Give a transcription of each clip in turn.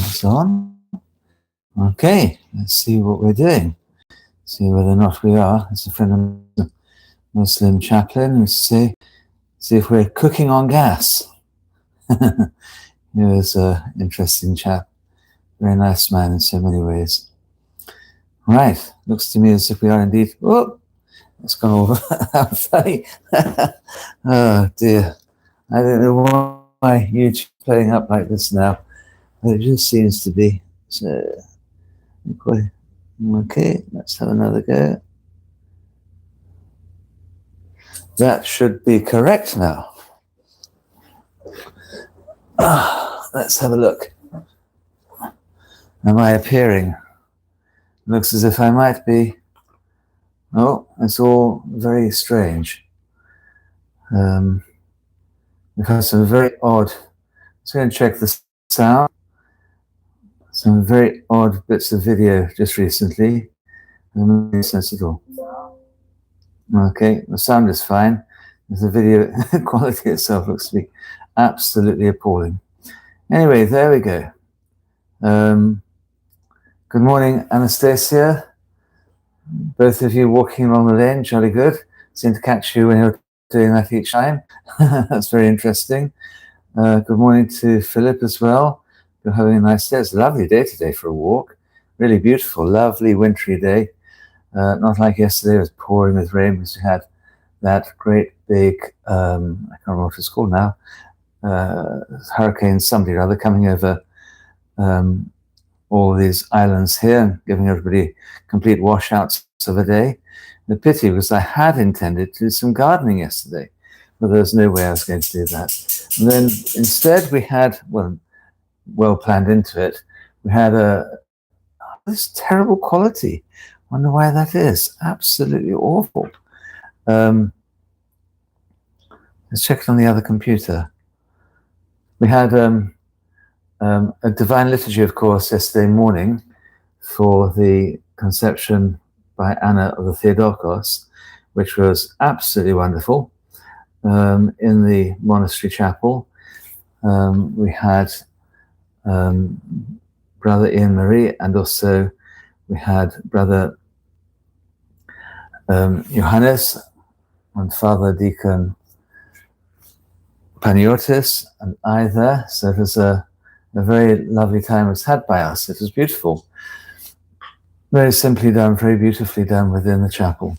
so on. Okay, let's see what we're doing. See whether or not we are. It's a friend of the Muslim chaplain who see if we're cooking on gas. He was an interesting chap. Very nice man in so many ways. Right, looks to me as if we are indeed. Oh, it's gone over. How funny. Oh dear. I don't know why YouTube's playing up like this now, but it just seems to be. So, okay, let's have another go. That should be correct now. Let's have a look. Am I appearing? Looks as if I might be. Oh, it's all very strange. We've had some very odd. Let's go and check the sound. Some very odd bits of video just recently. Doesn't make sense at all. Okay, the sound is fine. The video quality itself looks to be absolutely appalling. Anyway, there we go. Good morning, Anastasia. Both of you walking along the lane, jolly good. Seem to catch you when you're doing that each time. That's very interesting. Good morning to Philip as well. You're having a nice day. It's a lovely day today for a walk. Really beautiful, lovely wintry day. Not like yesterday, it was pouring with rain because we had that great big, I can't remember what it's called now, hurricane somebody or other coming over all these islands here and giving everybody complete washouts of a day. The pity was I had intended to do some gardening yesterday, but there was no way I was going to do that. And then instead we had, well planned into it, we had this terrible quality. Wonder why that is. Absolutely awful. Let's check it on the other computer. We had a Divine Liturgy, of course, yesterday morning for the conception by Anna of the Theotokos, which was absolutely wonderful. In the monastery chapel, we had Brother Ian Marie, and also we had Brother Johannes and Father Deacon Paniotis and I there. So it was a very lovely time was had by us. It was beautiful. Very simply done, very beautifully done within the chapel.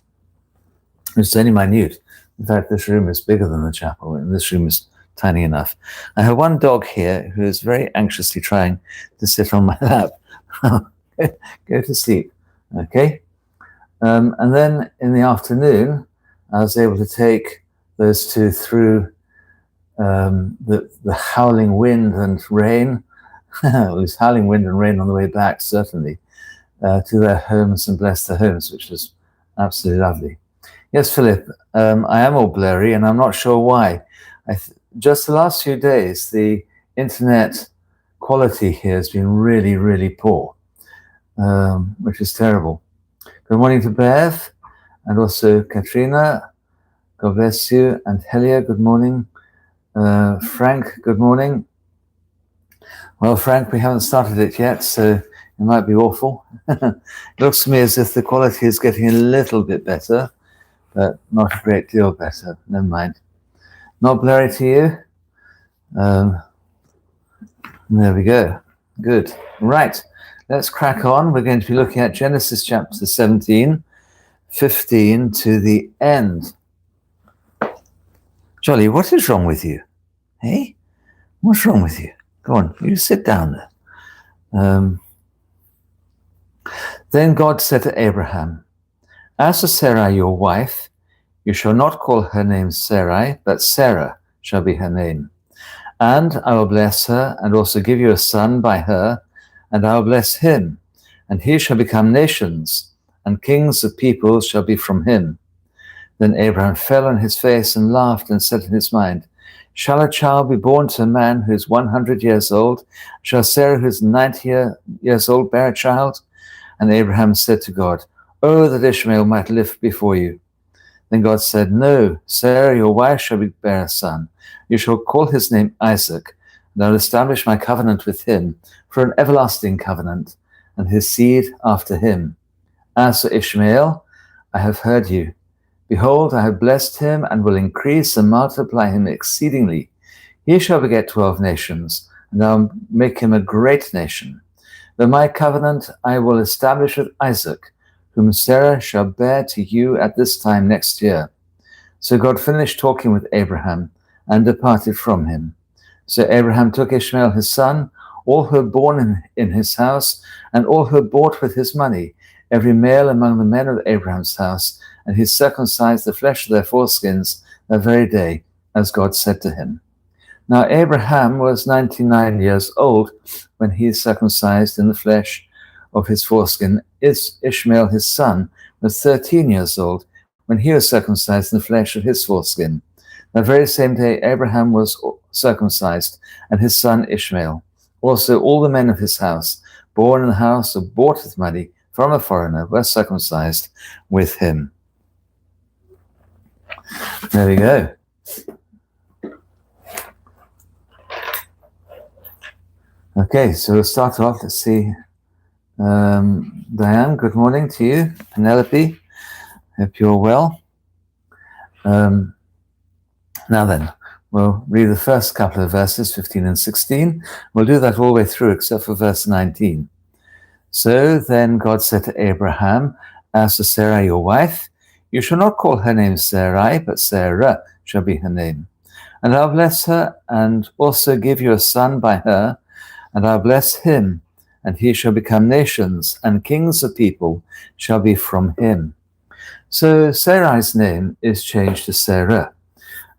It's only minute. In fact, this room is bigger than the chapel, and this room is tiny enough. I have one dog here who is very anxiously trying to sit on my lap. Go to sleep, okay? And then in the afternoon, I was able to take those two through the howling wind and rain. It was howling wind and rain on the way back, certainly, to their homes and bless their homes, which was absolutely lovely. Yes, Philip, I am all blurry, and I'm not sure why. Just the last few days, the internet quality here has been really, really poor, which is terrible. Good morning to Bev, and also Katrina. God bless you. And Helia, good morning. Frank, good morning. Well, Frank, we haven't started it yet, so it might be awful. It looks to me as if the quality is getting a little bit better, but not a great deal better. Never mind. Not blurry to you? There we go. Good. Right. Let's crack on. We're going to be looking at Genesis chapter 17, 15 to the end. Jolly, what is wrong with you? Hey? What's wrong with you? Go on, you sit down there. Then God said to Abraham, as for Sarai, your wife, you shall not call her name Sarai, but Sarah shall be her name. And I will bless her, and also give you a son by her, and I will bless him, and he shall become nations, and kings of peoples shall be from him. Then Abraham fell on his face and laughed and said in his mind, shall a child be born to a man who is 100 years old? Shall Sarah, who is 90 years old, bear a child? And Abraham said to God, oh, that Ishmael might live before you. Then God said, no, Sarah, your wife, shall bear a son. You shall call his name Isaac, and I'll establish my covenant with him for an everlasting covenant, and his seed after him. As for Ishmael, I have heard you. Behold, I have blessed him, and will increase and multiply him exceedingly. He shall beget 12 nations, and I'll make him a great nation. But my covenant I will establish with Isaac, whom Sarah shall bear to you at this time next year. So God finished talking with Abraham, and departed from him. So Abraham took Ishmael his son, all who were born in his house, and all who were bought with his money, every male among the men of Abraham's house, and he circumcised the flesh of their foreskins that very day, as God said to him. Now Abraham was 99 years old when he circumcised in the flesh of his foreskin. Ishmael his son was 13 years old when he was circumcised in the flesh of his foreskin. The very same day Abraham was circumcised, and his son Ishmael. Also all the men of his house, born in the house or bought with money from a foreigner, were circumcised with him. There we go. Okay, so we'll start off. Let's see. Diane, good morning to you. Penelope, hope you're well. Now then, we'll read the first couple of verses, 15 and 16. We'll do that all the way through except for verse 19. So then God said to Abraham, as for Sarai your wife, you shall not call her name Sarai, but Sarah shall be her name. And I'll bless her, and also give you a son by her, and I'll bless him, and he shall become nations, and kings of people shall be from him. So Sarai's name is changed to Sarah.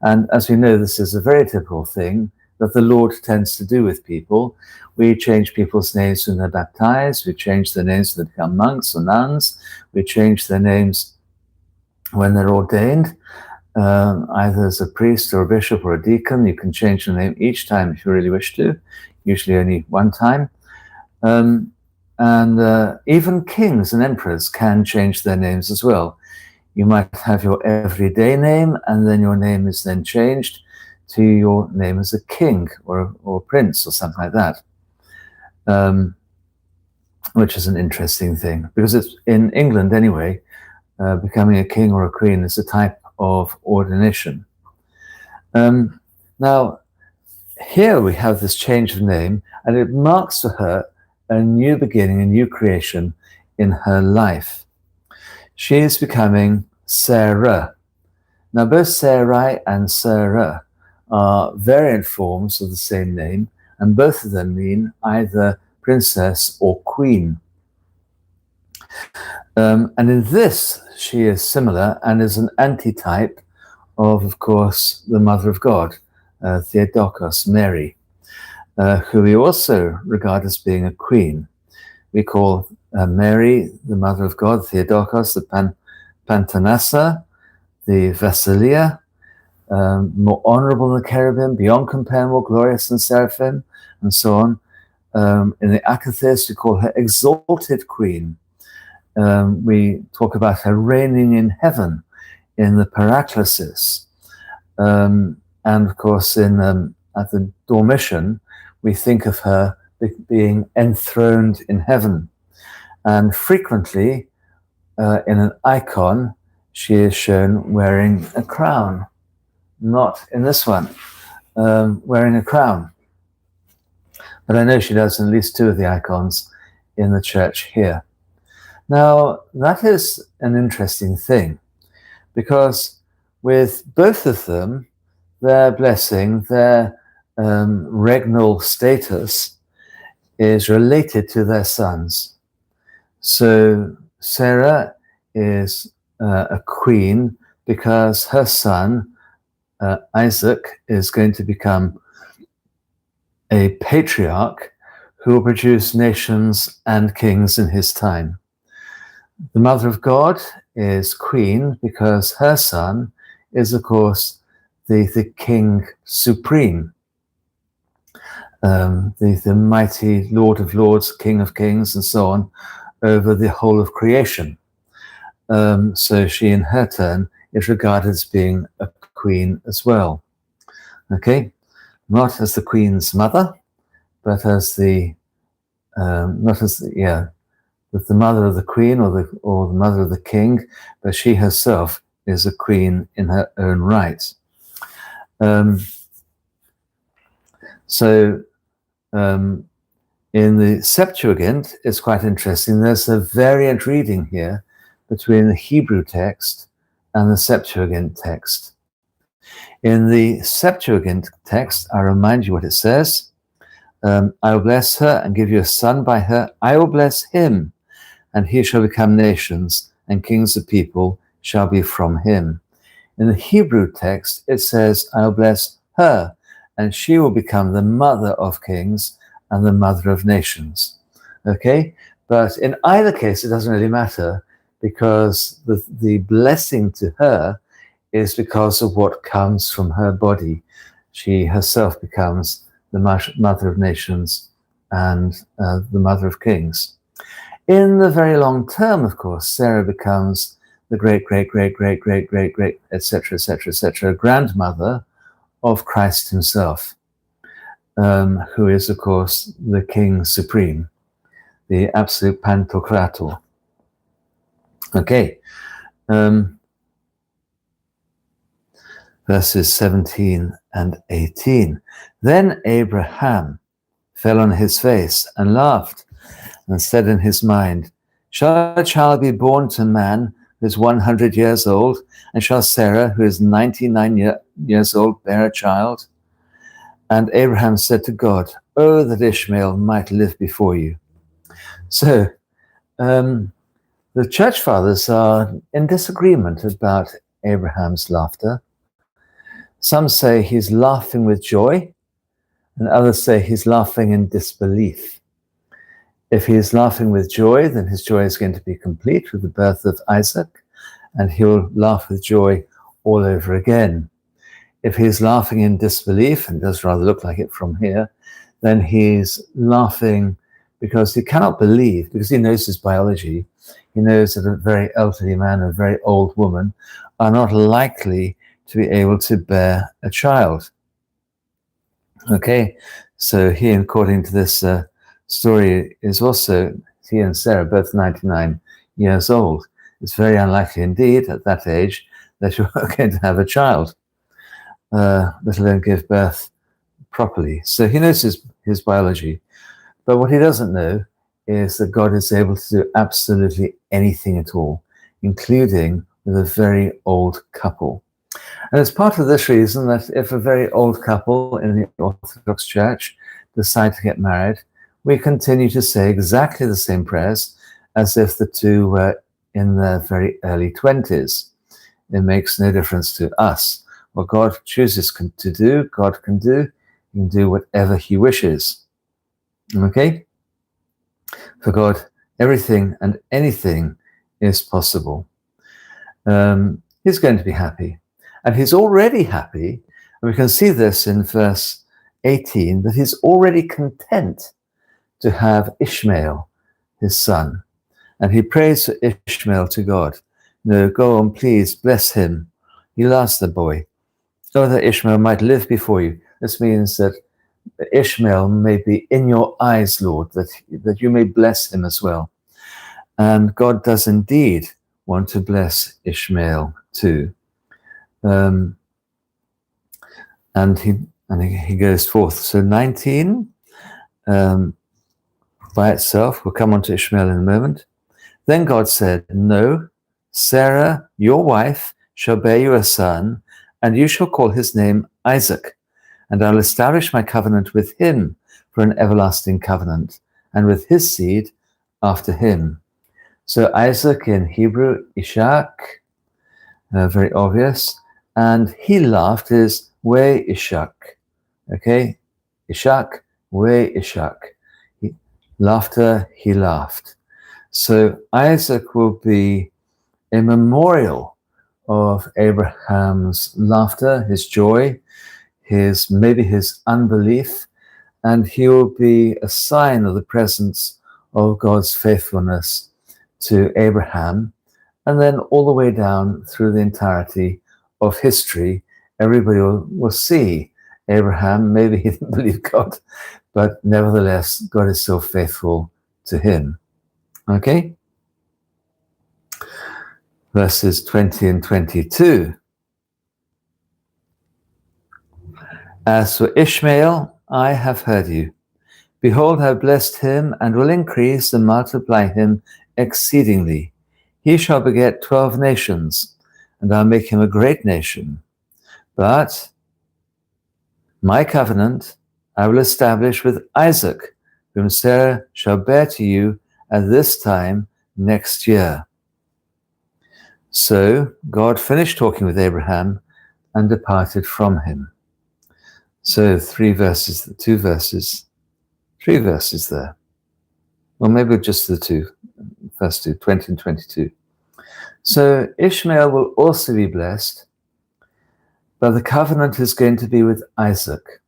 And as we know, this is a very typical thing that the Lord tends to do with people. We change people's names when they're baptized. We change their names when they become monks or nuns. We change their names when they're ordained, either as a priest or a bishop or a deacon. You can change your name each time if you really wish to, usually only one time. Even kings and emperors can change their names as well. You might have your everyday name, and then your name is then changed to your name as a king or prince or something like that, which is an interesting thing, because it's in England anyway. Becoming a king or a queen is a type of ordination. Now, here we have this change of name, and it marks for her a new beginning, a new creation in her life. She is becoming Sarah. Now, both Sarai and Sarah are variant forms of the same name, and both of them mean either princess or queen. And in this, she is similar and is an antitype of course, the Mother of God, Theotokos, Mary, who we also regard as being a queen. We call Mary, the Mother of God, Theotokos, the Pantanassa, the Vasilia, more honorable than the cherubim, beyond compare, more glorious than seraphim, and so on. In the Akathist, we call her exalted queen. We talk about her reigning in heaven in the Paraclesis. And of course, at the Dormition, we think of her being enthroned in heaven. And frequently, in an icon, she is shown wearing a crown. Not in this one, wearing a crown. But I know she does in at least two of the icons in the church here. Now, that is an interesting thing, because with both of them, their blessing, their regnal status is related to their sons. So Sarah is a queen because her son, Isaac, is going to become a patriarch who will produce nations and kings in his time. The Mother of God is queen because her son is, of course, the King Supreme, the mighty Lord of Lords, King of Kings, and so on, over the whole of creation. So she, in her turn, is regarded as being a queen as well. Okay, not as the queen's mother, but as the with the mother of the queen or the mother of the king, but she herself is a queen in her own right. In the Septuagint, it's quite interesting. There's a variant reading here between the Hebrew text and the Septuagint text. In the Septuagint text, I remind you what it says. I will bless her and give you a son by her. I will bless him, and he shall become nations, and kings of people shall be from him. In the Hebrew text, it says, I will bless her, and she will become the mother of kings and the mother of nations. Okay? But in either case, it doesn't really matter, because the blessing to her is because of what comes from her body. She herself becomes the mother of nations and the mother of kings. In the very long term, of course, Sarah becomes the great, etc., grandmother of Christ himself, who is, of course, the King Supreme, the absolute Pantocrator. Okay. Verses 17 and 18. Then Abraham fell on his face and laughed, and said in his mind, shall a child be born to man who is 100 years old, and shall Sarah, who is 99 years old, bear a child? And Abraham said to God, oh, that Ishmael might live before you. So the church fathers are in disagreement about Abraham's laughter. Some say he's laughing with joy, and others say he's laughing in disbelief. If he is laughing with joy, then his joy is going to be complete with the birth of Isaac, and he'll laugh with joy all over again. If he's laughing in disbelief, and it does rather look like it from here, then he's laughing because he cannot believe, because he knows his biology. He knows that a very elderly man and a very old woman are not likely to be able to bear a child. Okay, so he, according to this story, is also, he and Sarah, both 99 years old. It's very unlikely indeed at that age that you're going to have a child, let alone give birth properly. So he knows his biology, but what he doesn't know is that God is able to do absolutely anything at all, including with a very old couple. And it's part of this reason that if a very old couple in the Orthodox Church decide to get married, we continue to say exactly the same prayers as if the two were in their very early 20s. It makes no difference to us. What God chooses to do, God can do. He can do whatever he wishes. Okay? For God, everything and anything is possible. He's going to be happy. And he's already happy, and we can see this in verse 18, that he's already content to have Ishmael, his son. And he prays for Ishmael to God. No, go on, please, bless him. He loves the boy. So that Ishmael might live before you. This means that Ishmael may be in your eyes, Lord, that you may bless him as well. And God does indeed want to bless Ishmael too. And he goes forth. So 19 by itself, we'll come on to Ishmael in a moment. Then God said, no, Sarah, your wife, shall bear you a son, and you shall call his name Isaac, and I'll establish my covenant with him for an everlasting covenant, and with his seed after him. So Isaac in Hebrew, Ishak, very obvious. And he laughed is we Ishak. Okay? Ishak, we Ishak. Laughter, he laughed. So Isaac will be a memorial of Abraham's laughter, his joy, maybe his unbelief, and he will be a sign of the presence of God's faithfulness to Abraham, and then all the way down through the entirety of history, everybody will see Abraham, maybe he didn't believe God, but nevertheless, God is still faithful to him. Okay? Verses 20 and 22. As for Ishmael, I have heard you. Behold, I have blessed him, and will increase and multiply him exceedingly. He shall beget 12 nations, and I'll make him a great nation. But my covenant I will establish with Isaac, whom Sarah shall bear to you at this time next year. So God finished talking with Abraham and departed from him. So 3 verses there. Well, maybe just the first two, 20 and 22. So Ishmael will also be blessed, but the covenant is going to be with Isaac.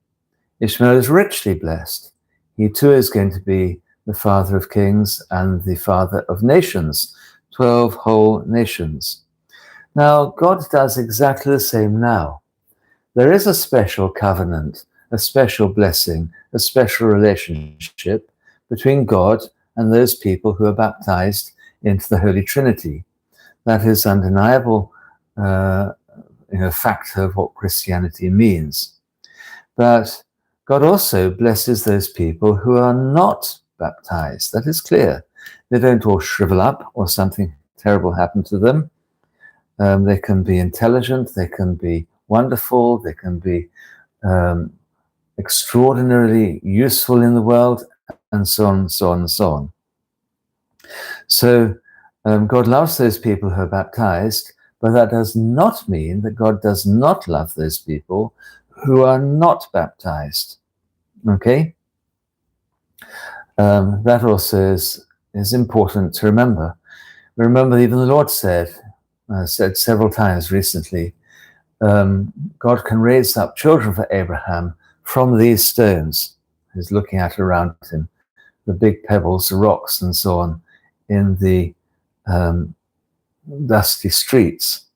Ishmael is richly blessed. He too is going to be the father of kings and the father of nations, 12 whole nations. Now, God does exactly the same now. There is a special covenant, a special blessing, a special relationship between God and those people who are baptized into the Holy Trinity. That is undeniable factor of what Christianity means. But God also blesses those people who are not baptized. That is clear. They don't all shrivel up or something terrible happen to them. They can be intelligent, they can be wonderful, they can be extraordinarily useful in the world, and so on, so on, so on. So God loves those people who are baptized, but that does not mean that God does not love those people who are not baptized. Okay? That also is important to remember. Remember, even the Lord said several times recently, God can raise up children for Abraham from these stones. He's looking at around him, the big pebbles, the rocks, and so on, in the dusty streets.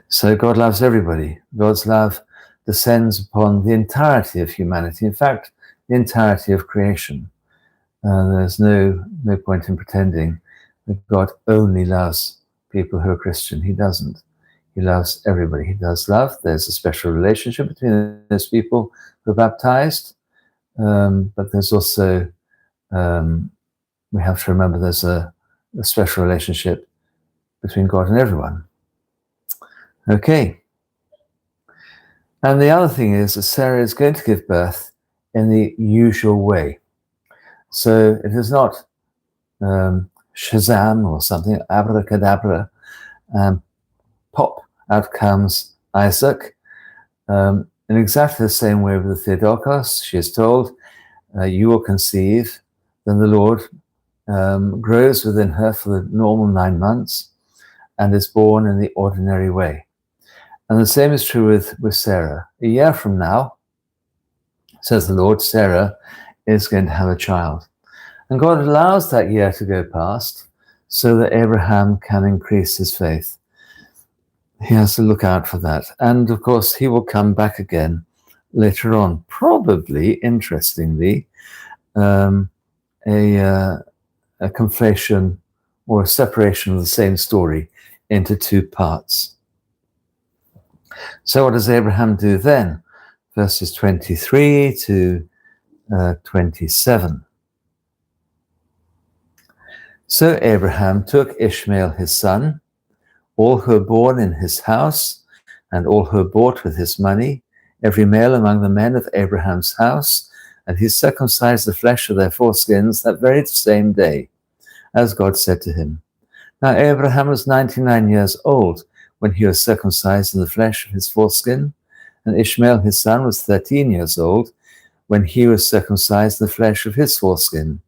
So God loves everybody. God's love descends upon the entirety of humanity. In fact, the entirety of creation. There's no point in pretending that God only loves people who are Christian. He doesn't. He loves everybody. He does love. There's a special relationship between those people who are baptized, but there's also, we have to remember there's a special relationship between God and everyone. Okay. And the other thing is that Sarah is going to give birth in the usual way. So it is not Shazam or something, abracadabra, pop, out comes Isaac. In exactly the same way with the Theotokos, she is told, you will conceive, then the Lord grows within her for the normal 9 months and is born in the ordinary way. And the same is true with Sarah. A year from now, says the Lord, Sarah is going to have a child. And God allows that year to go past so that Abraham can increase his faith. He has to look out for that. And of course, he will come back again later on. Probably, interestingly, a conflation or a separation of the same story into 2 parts. So what does Abraham do then? Verses 23 to 27. So Abraham took Ishmael his son, all who were born in his house, and all who were bought with his money, every male among the men of Abraham's house, and he circumcised the flesh of their foreskins that very same day, as God said to him. Now Abraham was 99 years old when he was circumcised in the flesh of his foreskin, and Ishmael his son was 13 years old when he was circumcised in the flesh of his foreskin.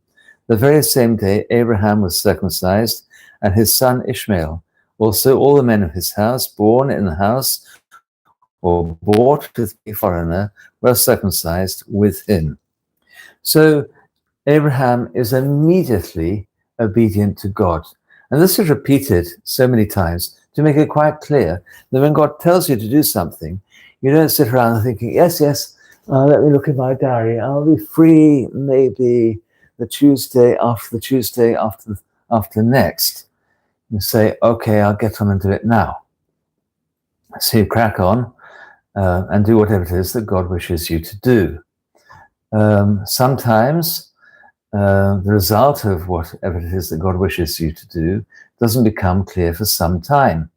The very same day Abraham was circumcised, and his son Ishmael. Also all the men of his house, born in the house or bought with a foreigner, were circumcised with him. So Abraham is immediately obedient to God. And this is repeated so many times to make it quite clear that when God tells you to do something, You don't sit around thinking, yes, let me look in my diary. I'll be free maybe the Tuesday after next. You say, okay, I'll get on and do it now. So you crack on and do whatever it is that God wishes you to do. Sometimes the result of whatever it is that God wishes you to do doesn't become clear for some time.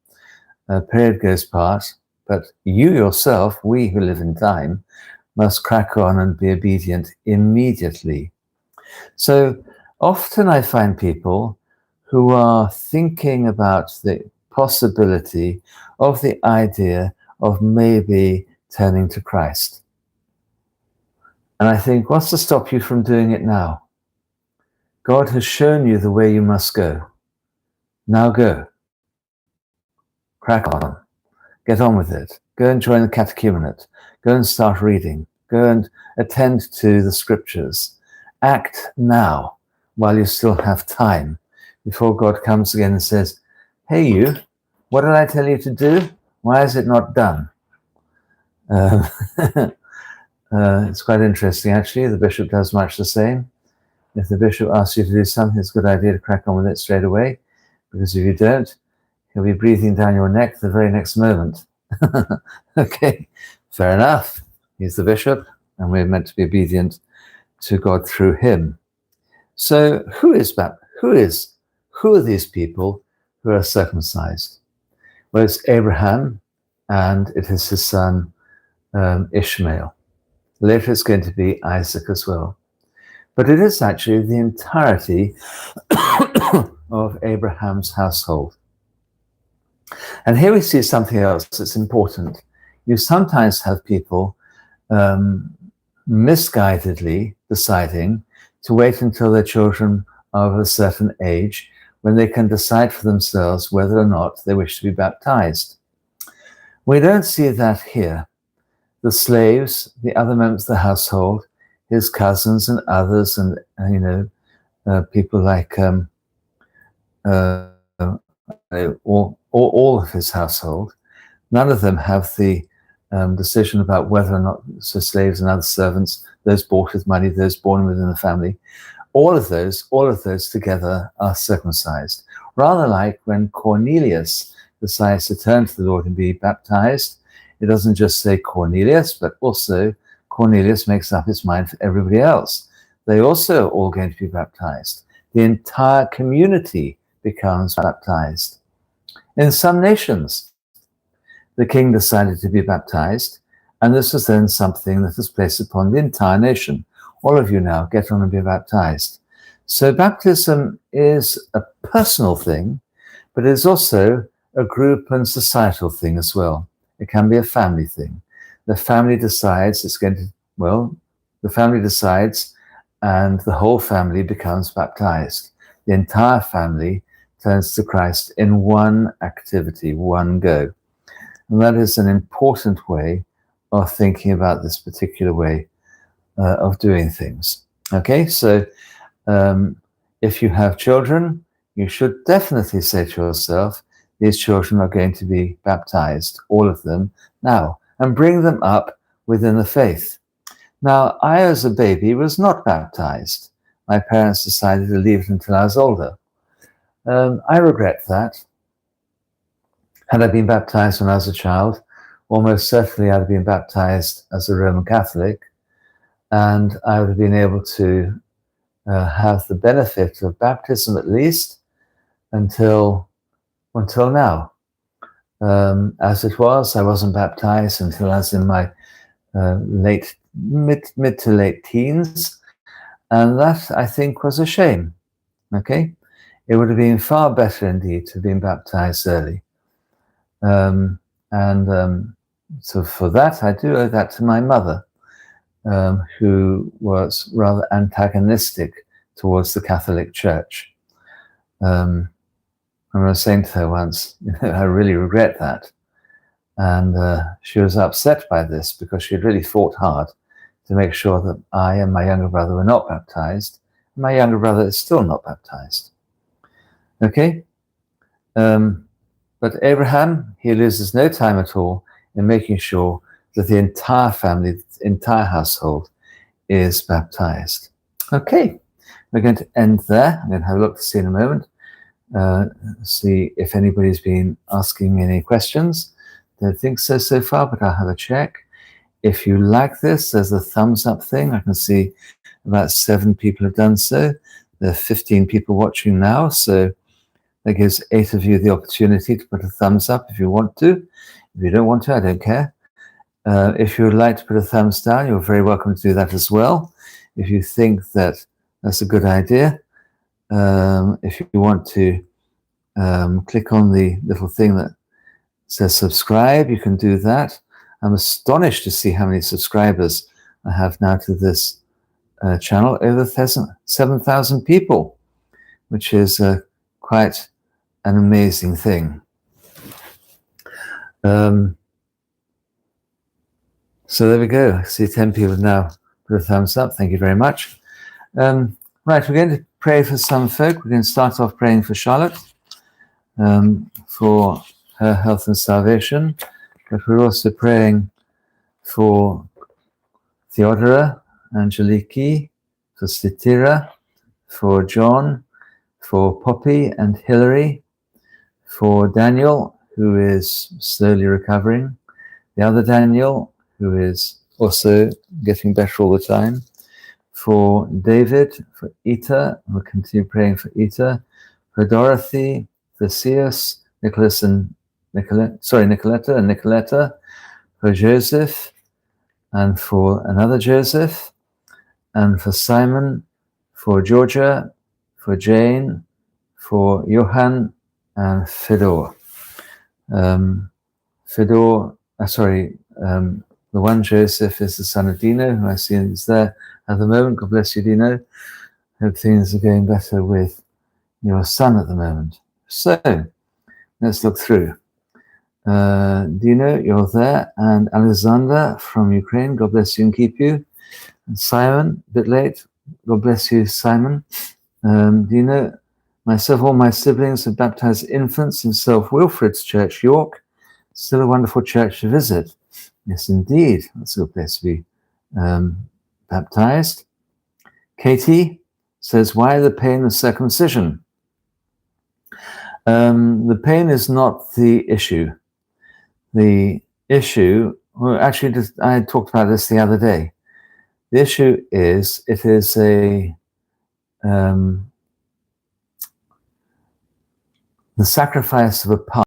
A period goes past, but you yourself, we who live in time, must crack on and be obedient immediately. So often I find people who are thinking about the possibility of the idea of maybe turning to Christ. And I think, what's to stop you from doing it now? God has shown you the way you must go. Now go. Crack on. Get on with it. Go and join the catechumenate. Go and start reading. Go and attend to the scriptures. Act now while you still have time before God comes again and says, hey you, what did I tell you to do? Why is it not done? It's quite interesting actually. The bishop does much the same. If the bishop asks you to do something, it's a good idea to crack on with it straight away, because if you don't, he'll be breathing down your neck the very next moment. Okay, fair enough. He's the bishop, and we're meant to be obedient to God through him. So who are these people who are circumcised? Well, it's Abraham, and it is his son Ishmael. Later it's going to be Isaac as well. But it is actually the entirety of Abraham's household. And here we see something else that's important. You sometimes have people misguidedly deciding to wait until their children are of a certain age when they can decide for themselves whether or not they wish to be baptized. We don't see that here. The slaves, the other members of the household, his cousins and others, and people like all of his household, none of them have the decision about whether or not slaves and other servants, those bought with money, those born within the family, all of those together are circumcised. Rather like when Cornelius decides to turn to the Lord and be baptized, it doesn't just say Cornelius, but also Cornelius makes up his mind for everybody else. They also are all going to be baptized. The entire community becomes baptized. In some nations, the king decided to be baptized, and this was then something that was placed upon the entire nation. All of you now get on and be baptized. So baptism is a personal thing, but it is also a group and societal thing as well. It can be a family thing. The family decides the family decides, and the whole family becomes baptized. The entire family turns to Christ in one activity, one go. And that is an important way of thinking about this particular way of doing things. Okay, so if you have children, you should definitely say to yourself, these children are going to be baptized, all of them, now, and bring them up within the faith. Now, I, as a baby, was not baptized. My parents decided to leave it until I was older. I regret that. Had I been baptized when I was a child, almost certainly I'd have been baptized as a Roman Catholic, and I would have been able to have the benefit of baptism at least until now. As it was, I wasn't baptized until I was in my mid to late teens, and that, I think, was a shame. Okay, it would have been far better indeed to have been baptized early. So for that, I do owe that to my mother, who was rather antagonistic towards the Catholic Church. I was saying to her once, I really regret that. And she was upset by this because she had really fought hard to make sure that I and my younger brother were not baptized. My younger brother is still not baptized. Okay? But Abraham, he loses no time at all in making sure that the entire family, the entire household is baptized. Okay, we're going to end there. I'm going to have a look to see in a moment, see if anybody's been asking any questions. Don't think so far, but I'll have a check. If you like this, there's a thumbs up thing. I can see about 7 people have done so. There are 15 people watching now, so that gives 8 of you the opportunity to put a thumbs up if you want to. If you don't want to, I don't care. If you would like to put a thumbs down, you're very welcome to do that as well. If you think that that's a good idea, if you want to click on the little thing that says subscribe, you can do that. I'm astonished to see how many subscribers I have now to this channel, over 7,000 people, which is quite an amazing thing. So there we go. I see 10 people now put a thumbs up. Thank you very much. Right, we're going to pray for some folk. We're going to start off praying for Charlotte, for her health and salvation. But we're also praying for Theodora, Angeliki, for Stitira, for John, for Poppy and Hilary, for Daniel, who is slowly recovering, the other Daniel, who is also getting better all the time, for David, for Ita, we'll continue praying for Ita, for Dorothy, for Theseus, Nicoletta and Nicoletta, for Joseph, and for another Joseph, and for Simon, for Georgia, for Jane, for Johan, and Fedor. The one Joseph is the son of Dino, who I see is there at the moment. God bless you, Dino. Hope things are going better with your son at the moment. So, let's look through. Dino, you're there, and Alexander from Ukraine, God bless you and keep you. And Simon, a bit late, God bless you, Simon. Dino, myself, all my siblings have baptized infants in St. Wilfrid's Church, York. Still a wonderful church to visit. Yes, indeed. That's a good place to be baptized. Katie says, why the pain of circumcision? The pain is not the issue. The issue, well, actually, I talked about this the other day. The issue is, it is the sacrifice of a part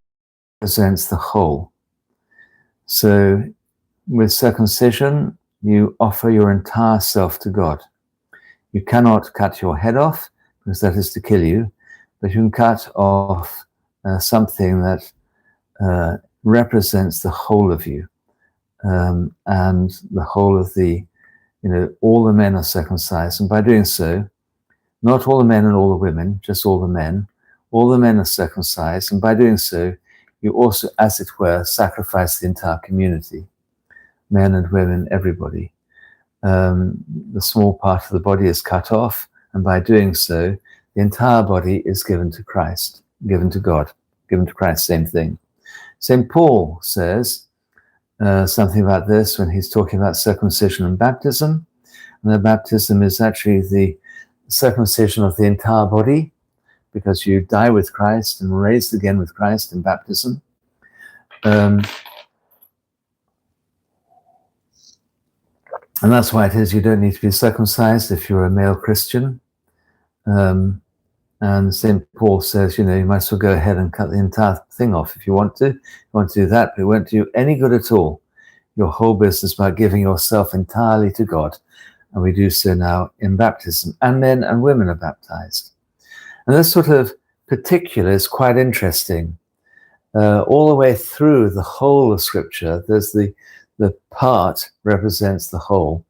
represents the whole. So with circumcision, you offer your entire self to God. You cannot cut your head off, because that is to kill you, but you can cut off something that represents the whole of you, and the whole of the, all the men are circumcised, and by doing so, not all the men and all the women, just all the men are circumcised, and by doing so, you also, as it were, sacrifice the entire community, men and women, everybody. The small part of the body is cut off, and by doing so, the entire body is given to Christ, given to God, given to Christ, same thing. St. Paul says something about this when he's talking about circumcision and baptism. And the baptism is actually the circumcision of the entire body, because you die with Christ and raised again with Christ in baptism. And that's why it is you don't need to be circumcised if you're a male Christian. And St. Paul says, you might as well go ahead and cut the entire thing off if you want to. You want to do that, but it won't do you any good at all. Your whole business about giving yourself entirely to God. And we do so now in baptism. And men and women are baptized. And this sort of particular is quite interesting. All the way through the whole of Scripture, there's the part represents the whole.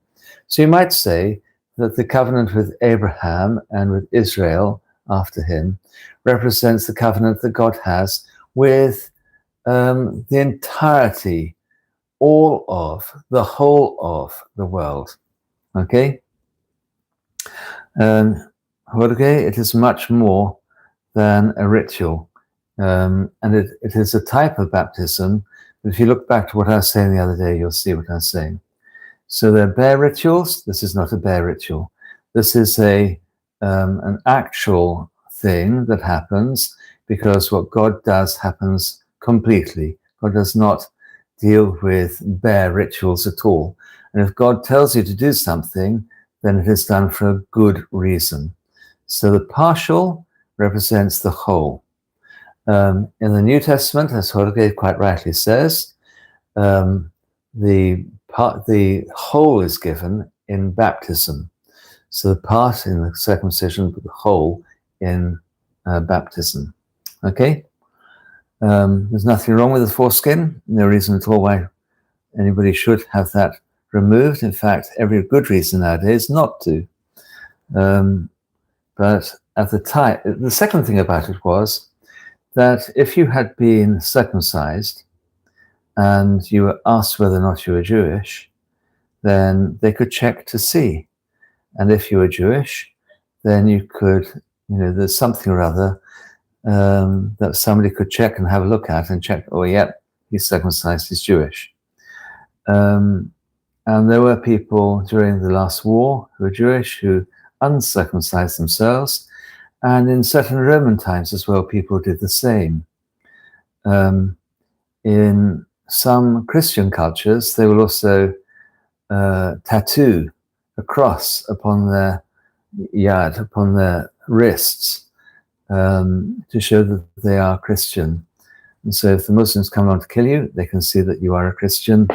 So you might say that the covenant with Abraham and with Israel after him represents the covenant that God has with the entirety, all of, the whole of the world. Okay? Jorge, it is much more than a ritual. And it is a type of baptism If you look back to what I was saying the other day, you'll see what I was saying. So they're bare rituals. This is not a bare ritual. This is an actual thing that happens because what God does happens completely. God does not deal with bare rituals at all. And if God tells you to do something, then it is done for a good reason. So the partial represents the whole. In the New Testament, as Jorge quite rightly says, the whole is given in baptism. So the part in the circumcision, but the whole in baptism. Okay? There's nothing wrong with the foreskin. No reason at all why anybody should have that removed. In fact, every good reason nowadays not to. But at the time, the second thing about it was that if you had been circumcised and you were asked whether or not you were Jewish, then they could check to see. And if you were Jewish, then you could, there's something or other that somebody could check and have a look at and check, oh, yeah, he's circumcised, he's Jewish. And there were people during the last war who were Jewish who uncircumcised themselves. And in certain Roman times as well, people did the same. In some Christian cultures, they will also tattoo a cross upon their yad, upon their wrists, to show that they are Christian. And so if the Muslims come along to kill you, they can see that you are a Christian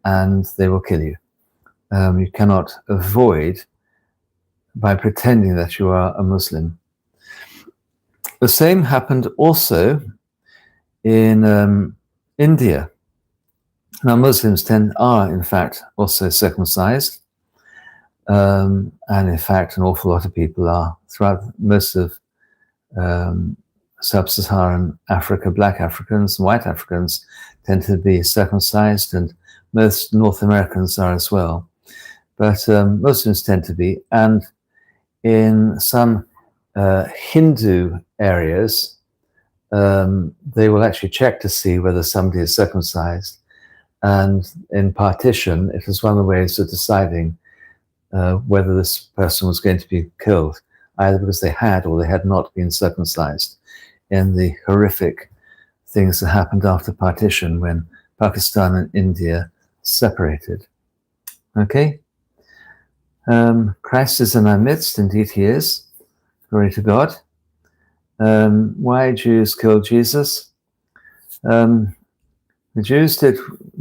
and they will kill you. You cannot avoid by pretending that you are a Muslim. The same happened also in India. Now, Muslims are, in fact, also circumcised. And in fact, an awful lot of people are throughout most of sub-Saharan Africa. Black Africans and white Africans tend to be circumcised, and most North Americans are as well. But Muslims tend to be. And in some Hindu areas, they will actually check to see whether somebody is circumcised. And in partition, it was one of the ways of deciding whether this person was going to be killed, either because they had or they had not been circumcised in the horrific things that happened after partition when Pakistan and India separated. Okay? Christ is in our midst, indeed he is. Glory to God. Why Jews killed Jesus? The Jews and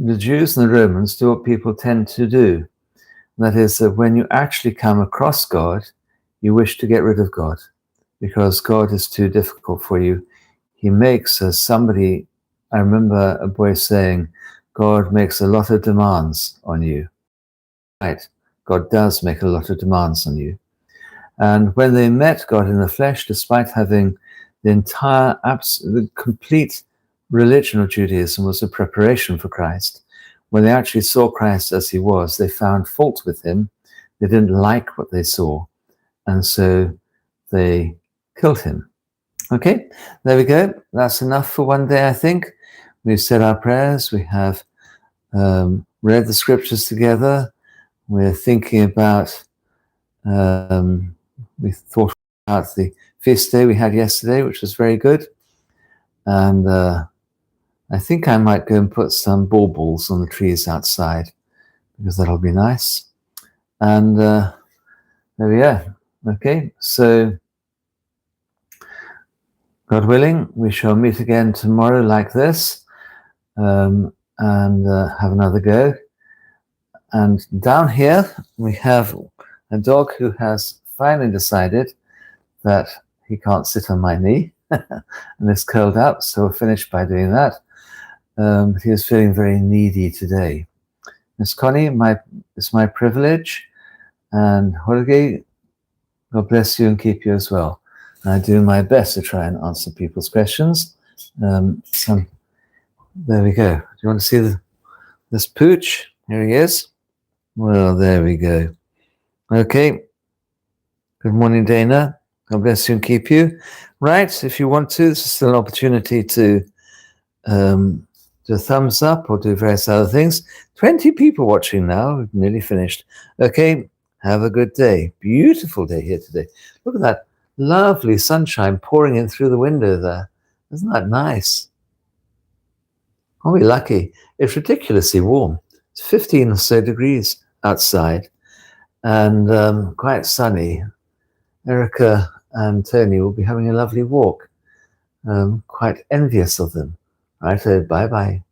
the Romans do what people tend to do. That is that when you actually come across God, you wish to get rid of God because God is too difficult for you. He makes somebody, I remember a boy saying, God makes a lot of demands on you. Right, God does make a lot of demands on you. And when they met God in the flesh, despite having the complete religion of Judaism was a preparation for Christ. When they actually saw Christ as he was, they found fault with him. They didn't like what they saw. And so they killed him. Okay, there we go. That's enough for one day, I think. We've said our prayers. We have read the scriptures together. We're thinking about, we thought about the feast day we had yesterday, which was very good. And I think I might go and put some baubles on the trees outside because that'll be nice. And there we are. Okay, so God willing, we shall meet again tomorrow like this and have another go. And down here we have a dog who has finally decided that he can't sit on my knee and is curled up, so we'll finish by doing that. He was feeling very needy today. Miss Connie, it's my privilege, and Jorge, God bless you and keep you as well. And I do my best to try and answer people's questions. There we go. Do you want to see this pooch? Here he is. Well, there we go. Okay. Good morning, Dana. God bless you and keep you. Right, if you want to, this is still an opportunity to do a thumbs up or do various other things. 20 people watching now. We've nearly finished. Okay, have a good day. Beautiful day here today. Look at that lovely sunshine pouring in through the window there. Isn't that nice? Are we lucky? It's ridiculously warm. It's 15 or so degrees outside and quite sunny. Erica and Tony will be having a lovely walk. Quite envious of them. Right, so bye-bye.